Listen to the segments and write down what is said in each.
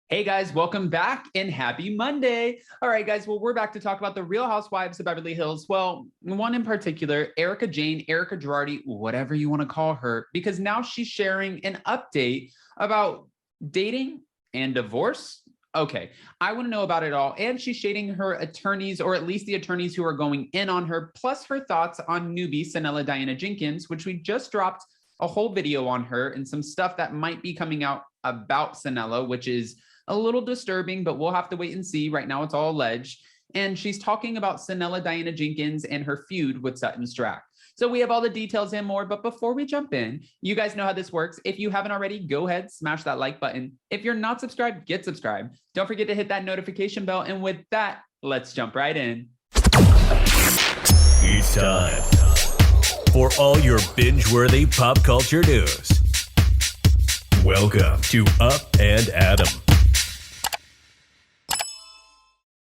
Hey guys, welcome back and happy Monday. All right, guys, well, we're back to talk about the Real Housewives of Beverly Hills. Well, one in particular, Jayne, Erika Girardi, whatever you want to call her, because now she's sharing an update about dating and divorce. Okay, I want to know about it all. And she's shading her attorneys, or at least the attorneys who are going in on her, plus her thoughts on newbie Sanella Diana Jenkins, which we just dropped a whole video on her and some stuff that might be coming out about Sanella, which is a little disturbing, but we'll have to wait and see. Right now, it's all alleged. And she's talking about Sanella Diana Jenkins and her feud with Sutton Strack. So we have all the details and more. But before we jump in, you guys know how this works. If you haven't already, go ahead, smash that like button. If you're not subscribed, get subscribed. Don't forget to hit that notification bell. And with that, let's jump right in. It's time for all your binge-worthy pop culture news. Welcome to Up and Adam.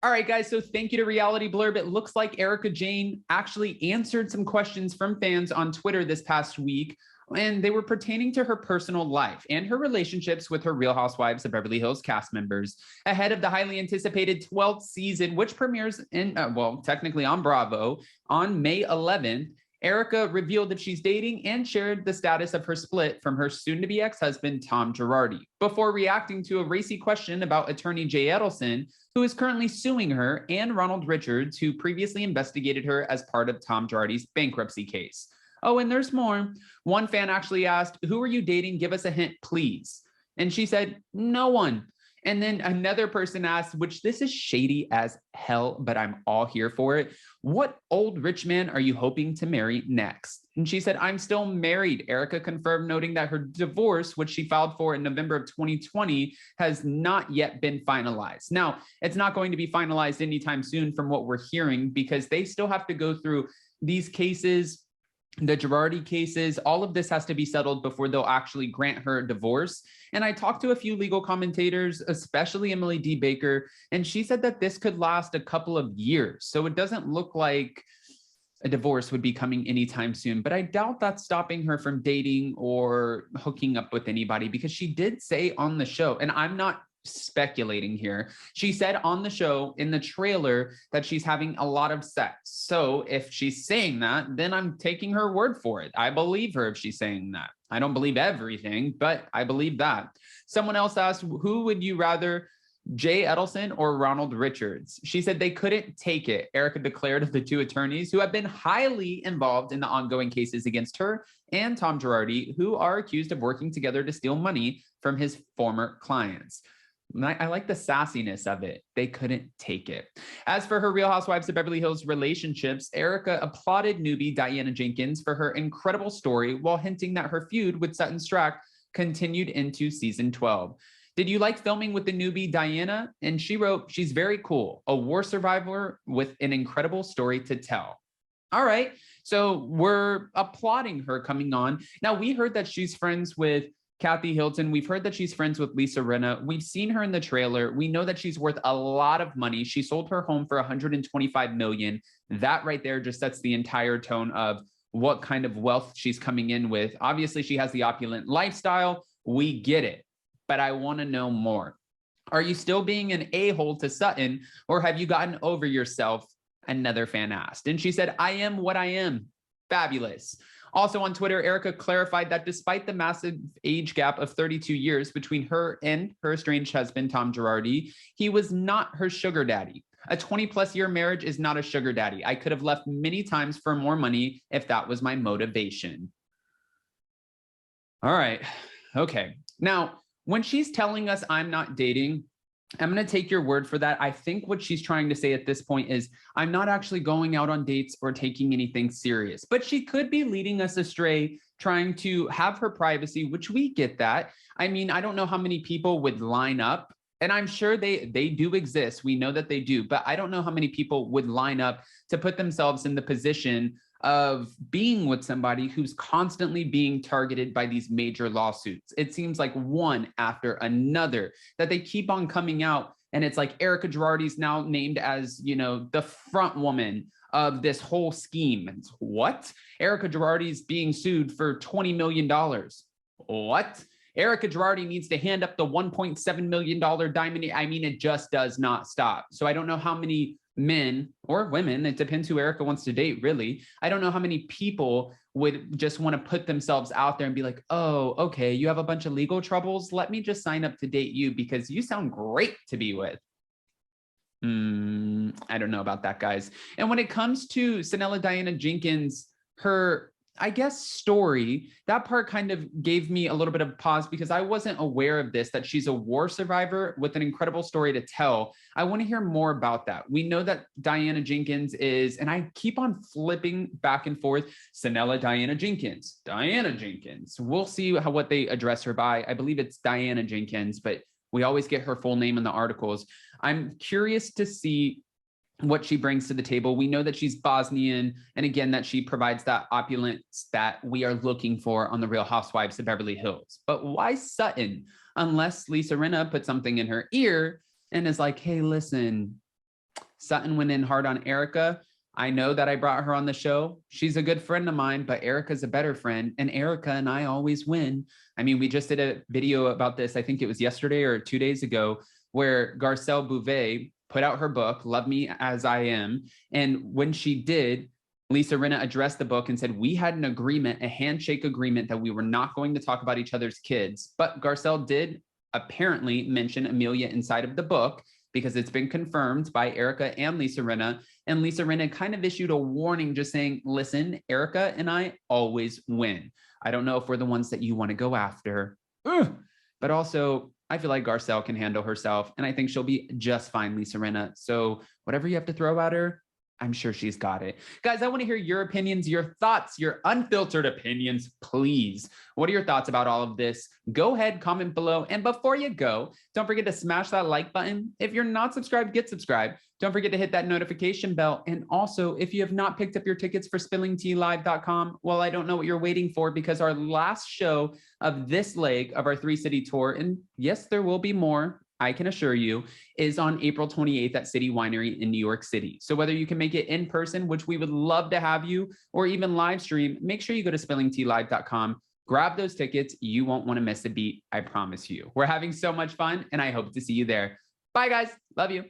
All right, guys, so thank you to Reality Blurb. It looks like Jayne actually answered some questions from fans on Twitter this past week, and they were pertaining to her personal life and her relationships with her Real Housewives of Beverly Hills cast members ahead of the highly anticipated 12th season, which premieres in, technically on Bravo on May 11th. Erika revealed that she's dating and shared the status of her split from her soon-to-be ex-husband, Tom Girardi, before reacting to a racy question about attorney Jay Edelson, who is currently suing her, and Ronald Richards, who previously investigated her as part of Tom Girardi's bankruptcy case. Oh, and there's more. One fan actually asked, "Who are you dating? Give us a hint, please." And she said, "No one." And then another person asked, which this is shady as hell, but I'm all here for it. "What old rich man are you hoping to marry next?" And she said, "I'm still married." Erika confirmed, noting that her divorce, which she filed for in November of 2020, has not yet been finalized. Now, it's not going to be finalized anytime soon from what we're hearing, because they still have to go through these cases, the Girardi cases. All of this has to be settled before they'll actually grant her a divorce. And I talked to a few legal commentators, especially Emily D. Baker, and she said that this could last a couple of years. So it doesn't look like a divorce would be coming anytime soon, but I doubt that's stopping her from dating or hooking up with anybody, because she did say on the show, and I'm not speculating here, she said on the show in the trailer that she's having a lot of sex. So if she's saying that, then I'm taking her word for it. I believe her if she's saying that. I don't believe everything, but I believe that. Someone else asked, "Who would you rather, Jay Edelson or Ronald Richards?" She said they couldn't take it. Erika declared of the two attorneys who have been highly involved in the ongoing cases against her and Tom Girardi, who are accused of working together to steal money from his former clients. I like the sassiness of it. They couldn't take it. As for her Real Housewives of Beverly Hills relationships, Erika applauded newbie Diana Jenkins for her incredible story, while hinting that her feud with Sutton Strack continued into season 12. "Did you like filming with the newbie Diana?" And she wrote, "She's very cool, a war survivor with an incredible story to tell." All right, so we're applauding her coming on. Now, we heard that she's friends with Kathy Hilton. We've heard that she's friends with Lisa Rinna. We've seen her in the trailer. We know that she's worth a lot of money. She sold her home for $125 million. That right there just sets the entire tone of what kind of wealth she's coming in with. Obviously, she has the opulent lifestyle. We get it, but I want to know more. Are you still being an a-hole to Sutton, or have you gotten over yourself? Another fan asked. And she said, "I am what I am." Fabulous. Also on Twitter, Erika clarified that despite the massive age gap of 32 years between her and her estranged husband, Tom Girardi, he was not her sugar daddy. A 20-plus year marriage is not a sugar daddy. I could have left many times for more money if that was my motivation. All right. Okay. Now, when she's telling us I'm not dating, I'm going to take your word for that. I think what she's trying to say at this point is, I'm not actually going out on dates or taking anything serious. But she could be leading us astray, trying to have her privacy, which we get that. I mean, I don't know how many people would line up, and I'm sure they do exist. We know that they do, but I don't know how many people would line up to put themselves in the position of being with somebody who's constantly being targeted by these major lawsuits. It seems like one after another that they keep on coming out. And it's like Erika Girardi's now named as, the front woman of this whole scheme. It's what? Erika Girardi's being sued for $20 million. What? Erika Girardi needs to hand up the $1.7 million diamond. I mean, it just does not stop. So I don't know how many men or women, it depends who Erika wants to date, really. I don't know how many people would just want to put themselves out there and be like, oh, okay, you have a bunch of legal troubles. Let me just sign up to date you because you sound great to be with. I don't know about that, guys. And when it comes to Sanella Diana Jenkins, her, I guess, story, that part kind of gave me a little bit of pause because I wasn't aware of this, that she's a war survivor with an incredible story to tell. I want to hear more about that. We know that Diana Jenkins is, and I keep on flipping back and forth, Sanella Diana Jenkins, Diana Jenkins. We'll see what they address her by. I believe it's Diana Jenkins, but we always get her full name in the articles. I'm curious to see what she brings to the table. We know that she's Bosnian, and again, that she provides that opulence that we are looking for on the Real Housewives of Beverly Hills. But why Sutton? Unless Lisa Rinna put something in her ear and is like, hey, listen, Sutton went in hard on Erika. I know that I brought her on the show. She's a good friend of mine, but Erika's a better friend, and Erika and I always win. I mean, we just did a video about this, I think it was yesterday or 2 days ago, where Garcelle Bouvet put out her book, Love Me As I Am. And when she did, Lisa Rinna addressed the book and said, we had an agreement, a handshake agreement, that we were not going to talk about each other's kids. But Garcelle did apparently mention Amelia inside of the book because it's been confirmed by Erika and Lisa Rinna. And Lisa Rinna kind of issued a warning just saying, listen, Erika and I always win. I don't know if we're the ones that you want to go after. But also, I feel like Garcelle can handle herself, and I think she'll be just fine, Lisa Rinna. So whatever you have to throw at her, I'm sure she's got it. Guys, I want to hear your opinions, your thoughts, your unfiltered opinions, please. What are your thoughts about all of this? Go ahead, comment below. And before you go, don't forget to smash that like button. If you're not subscribed, get subscribed. Don't forget to hit that notification bell. And also, if you have not picked up your tickets for spillingtealive.com, well, I don't know what you're waiting for, because our last show of this leg of our 3-city tour, and yes, there will be more, I can assure you, is on April 28th at City Winery in New York City. So whether you can make it in person, which we would love to have you, or even live stream, make sure you go to spillingtealive.com, grab those tickets. You won't want to miss a beat, I promise you. We're having so much fun, and I hope to see you there. Bye, guys. Love you.